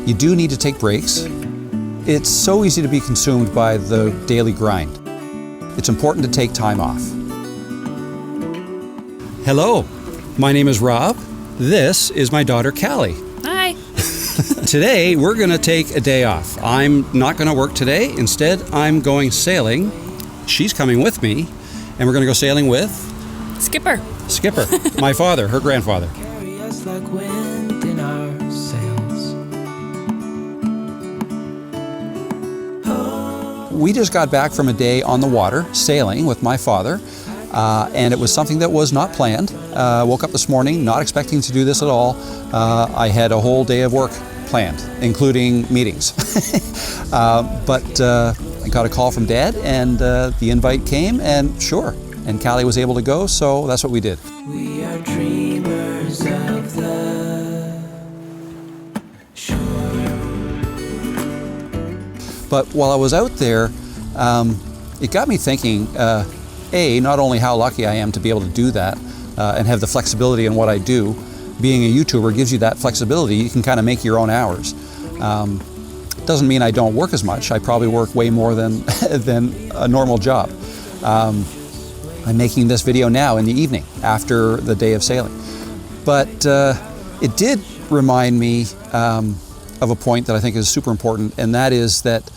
you do need to take breaks. It's so easy to be consumed by the daily grind. It's important to take time off. Hello, my name is Rob. This is my daughter, Callie. Hi. Today, we're going to take a day off. I'm not going to work today. Instead, I'm going sailing. She's coming with me, and we're going to go sailing with Skipper, my father, her grandfather. Carry us like wind in our sails. We just got back from a day on the water, sailing with my father, and it was something that was not planned. Woke up this morning not expecting to do this at all. I had a whole day of work planned, including meetings. But I got a call from Dad, and the invite came, and sure. And Callie was able to go, so that's what we did. We are dreamers of the shore. But while I was out there, it got me thinking, not only how lucky I am to be able to do that and have the flexibility in what I do. Being a YouTuber gives you that flexibility. You can kind of make your own hours. Doesn't mean I don't work as much. I probably work way more than a normal job. I'm making this video now in the evening after the day of sailing. But it did remind me of a point that I think is super important, and that is that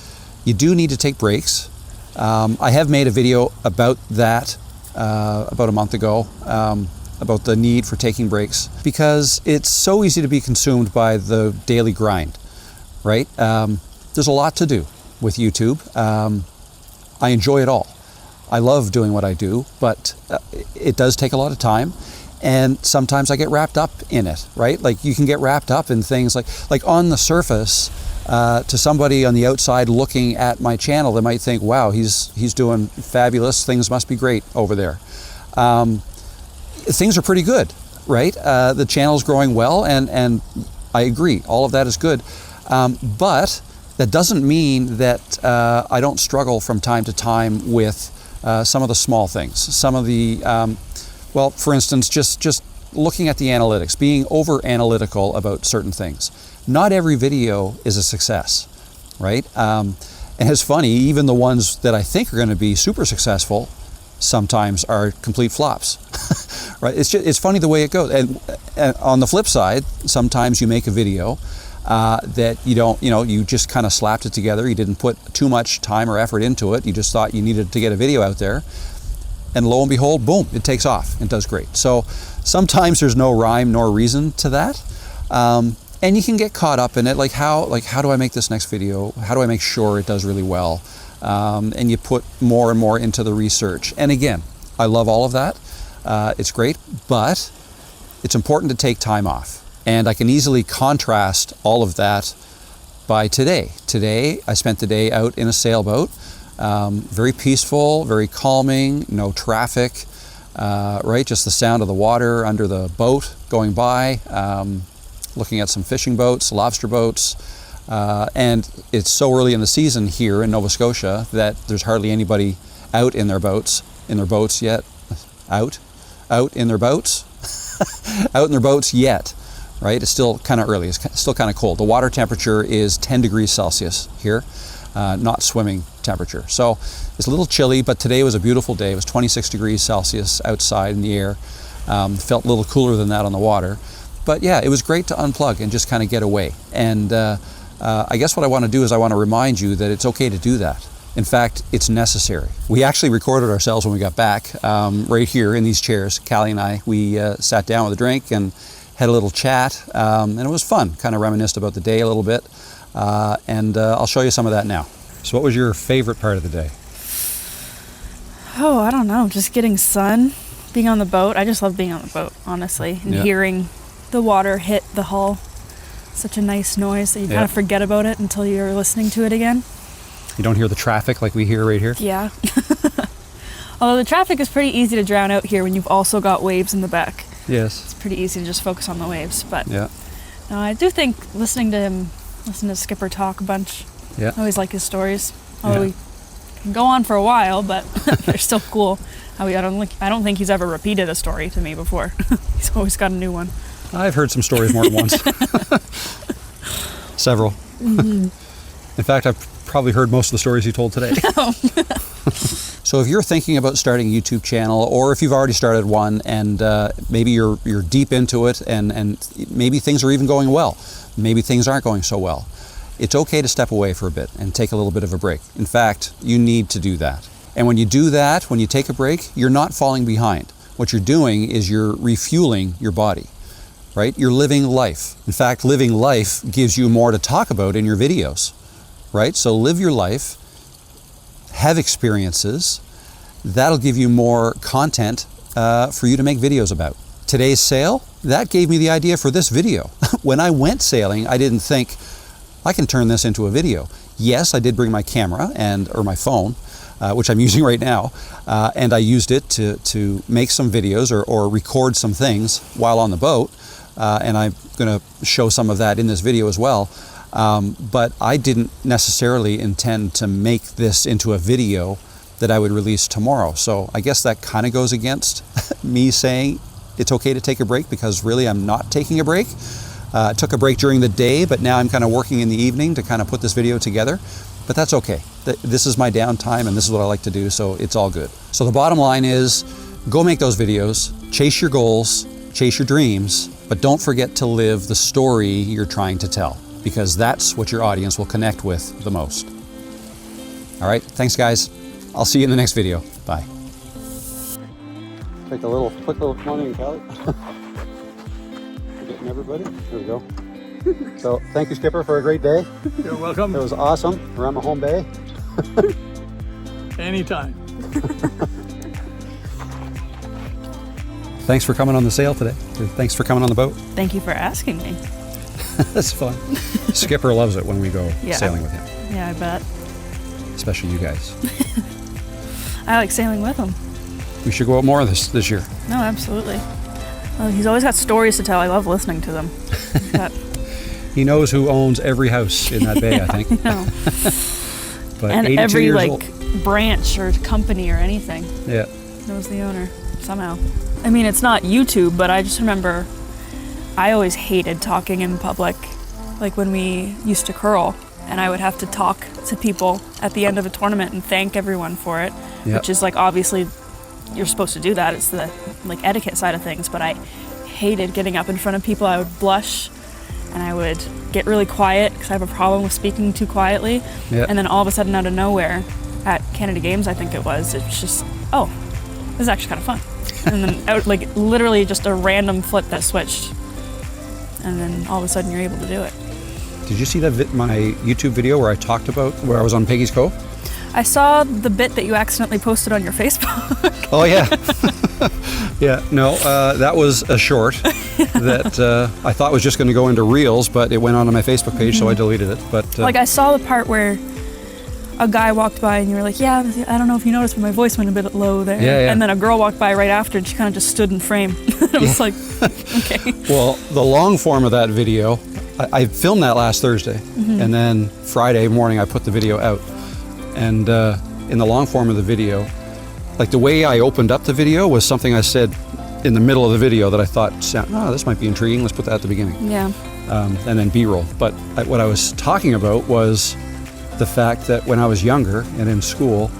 you do need to take breaks. I have made a video about that about a month ago, about the need for taking breaks, because it's so easy to be consumed by the daily grind, right? There's a lot to do with YouTube. I enjoy it all. I love doing what I do, but it does take a lot of time, and sometimes I get wrapped up in it, right? Like you can get wrapped up in things like on the surface, to somebody on the outside looking at my channel, they might think, wow, he's doing fabulous, things must be great over there. Things are pretty good, right? The channel's growing well, and I agree, all of that is good. But that doesn't mean that I don't struggle from time to time with some of the small things, some of the, for instance, just looking at the analytics, being over analytical about certain things. Not every video is a success, right? And it's funny, even the ones that I think are going to be super successful sometimes are complete flops, right? It's funny the way it goes. And on the flip side, sometimes you make a video that you just kind of slapped it together. You didn't put too much time or effort into it. You just thought you needed to get a video out there. And lo and behold, boom, it takes off. It does great. So sometimes there's no rhyme nor reason to that. And you can get caught up in it. Like how do I make this next video? How do I make sure it does really well? And you put more and more into the research. And again, I love all of that. It's great, but it's important to take time off. And I can easily contrast all of that by today. Today, I spent the day out in a sailboat. Very peaceful, very calming, no traffic, right? Just the sound of the water under the boat going by, looking at some fishing boats, lobster boats. And it's so early in the season here in Nova Scotia that there's hardly anybody out in their boats yet. Out in their boats? Out in their boats yet. Right? It's still kind of early. It's still kind of cold. The water temperature is 10 degrees Celsius here, not swimming temperature. So it's a little chilly, but today was a beautiful day. It was 26 degrees Celsius outside in the air. Felt a little cooler than that on the water. But yeah, it was great to unplug and just kind of get away. And I guess what I want to do is I want to remind you that it's okay to do that. In fact, it's necessary. We actually recorded ourselves when we got back, right here in these chairs. Callie and I, we sat down with a drink and had a little chat, and it was fun, kind of reminisced about the day a little bit, and I'll show you some of that now. So what was your favorite part of the day? Oh, I don't know, just getting sun, being on the boat. I just love being on the boat, honestly, and hearing the water hit the hull. Such a nice noise that you kind of forget about it until you're listening to it again. You don't hear the traffic like we hear right here? Yeah. Although the traffic is pretty easy to drown out here when you've also got waves in the back. Yes. It's pretty easy to just focus on the waves, but no, I do think listening to Skipper talk a bunch. Yeah. I always like his stories. Although we can go on for a while, but they're still cool. I don't think he's ever repeated a story to me before. He's always got a new one. I've heard some stories more than once. Several. In fact, I've probably heard most of the stories you told today. So if you're thinking about starting a YouTube channel, or if you've already started one and maybe you're deep into it and maybe things are even going well, maybe things aren't going so well, it's okay to step away for a bit and take a little bit of a break. In fact, you need to do that. And when you do that, when you take a break, you're not falling behind. What you're doing is you're refueling your body, right? You're living life. In fact, living life gives you more to talk about in your videos, right? So live your life, have experiences. That'll give you more content for you to make videos about. Today's sale, that gave me the idea for this video. When I went sailing, I didn't think, I can turn this into a video. Yes, I did bring my camera or my phone, which I'm using right now, and I used it to make some videos or record some things while on the boat, and I'm going to show some of that in this video as well. But I didn't necessarily intend to make this into a video that I would release tomorrow. So I guess that kind of goes against me saying it's okay to take a break, because really I'm not taking a break. I took a break during the day, but now I'm kind of working in the evening to kind of put this video together. But that's okay. This is my downtime and this is what I like to do, so it's all good. So the bottom line is, go make those videos, chase your goals, chase your dreams, but don't forget to live the story you're trying to tell, because that's what your audience will connect with the most. All right, thanks guys. I'll see you in the next video. Bye. Take a quick little morning, Callie. Getting everybody. There we go. So thank you, Skipper, for a great day. You're welcome. It was awesome around the home bay. Anytime. Thanks for coming on the sail today. Thanks for coming on the boat. Thank you for asking me. That's fun. Skipper loves it when we go sailing with him. Yeah, I bet. Especially you guys. I like sailing with him. We should go out more of this year. No, absolutely. Well, he's always got stories to tell. I love listening to them. He knows who owns every house in that bay, I think. No. But and 82 every years old. branch or company or anything. Yeah. Knows the owner somehow. I mean, it's not YouTube, but I just remember I always hated talking in public, like when we used to curl, and I would have to talk to people at the end of a tournament and thank everyone for it, which is like, obviously you're supposed to do that. It's the like etiquette side of things, but I hated getting up in front of people. I would blush and I would get really quiet because I have a problem with speaking too quietly. And then all of a sudden, out of nowhere, at Canada Games, I think it was just, oh, this is actually kind of fun. And then out, like literally just a random flip that switched, and then all of a sudden you're able to do it. Did you see that my YouTube video where I talked about where I was on Peggy's Cove? I saw the bit that you accidentally posted on your Facebook. Oh yeah. Yeah, no, that was a short that I thought was just going to go into Reels, but it went onto my Facebook page, so I deleted it. But like, I saw the part where a guy walked by and you were like, yeah, I don't know if you noticed, but my voice went a bit low there. Yeah. And then a girl walked by right after and she kind of just stood in frame. I was like, okay. Well, the long form of that video, I filmed that last Thursday, and then Friday morning I put the video out. And in the long form of the video, like the way I opened up the video was something I said in the middle of the video that I thought, oh, this might be intriguing, let's put that at the beginning. Yeah. And then B-roll. But what I was talking about was the fact that when I was younger and in school,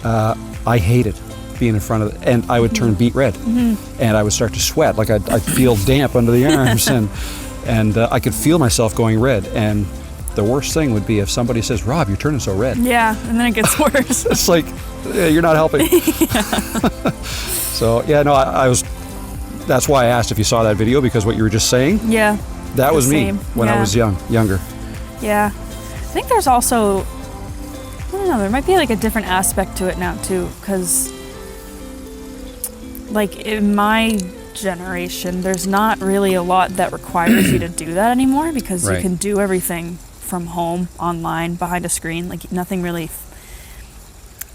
I hated being in front of and I would turn beet red, and I would start to sweat, like I'd feel damp under the arms, and I could feel myself going red. And the worst thing would be if somebody says, Rob, you're turning so red. Yeah, and then it gets worse. It's like, you're not helping. So yeah, no, I was, that's why I asked if you saw that video, because what you were just saying, that was me when I was younger. Yeah. I think there's also, I don't know, there might be like a different aspect to it now too, because like in my generation, there's not really a lot that requires you to do that anymore, because you can do everything from home, online, behind a screen. Like nothing really,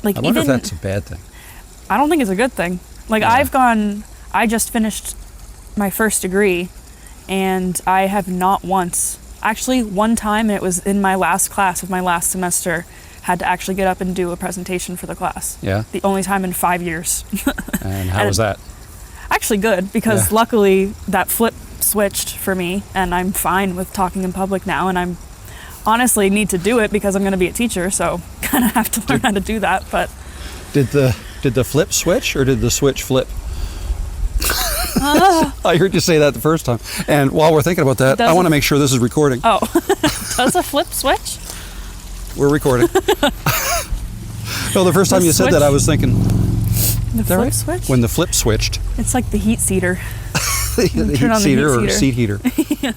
like, I wonder if that's a bad thing. I don't think it's a good thing. Like I just finished my first degree, and I have not once, actually one time, and it was in my last class of my last semester, had to actually get up and do a presentation for the class. Yeah. The only time in 5 years. And how was that? Actually good, because luckily that flip switched for me, and I'm fine with talking in public now, and I'm honestly need to do it because I'm going to be a teacher, so kind of have to learn how to do that. But did the flip switch, or did the switch flip? I heard you say that the first time. And while we're thinking about that, I want to make sure this is recording. Oh, does a flip switch? We're recording. No, the first time you said that, I was thinking, The flip right? switch? When the flip switched. It's like the heat seater. The heat Turn on the seater heat or seater. seat heater.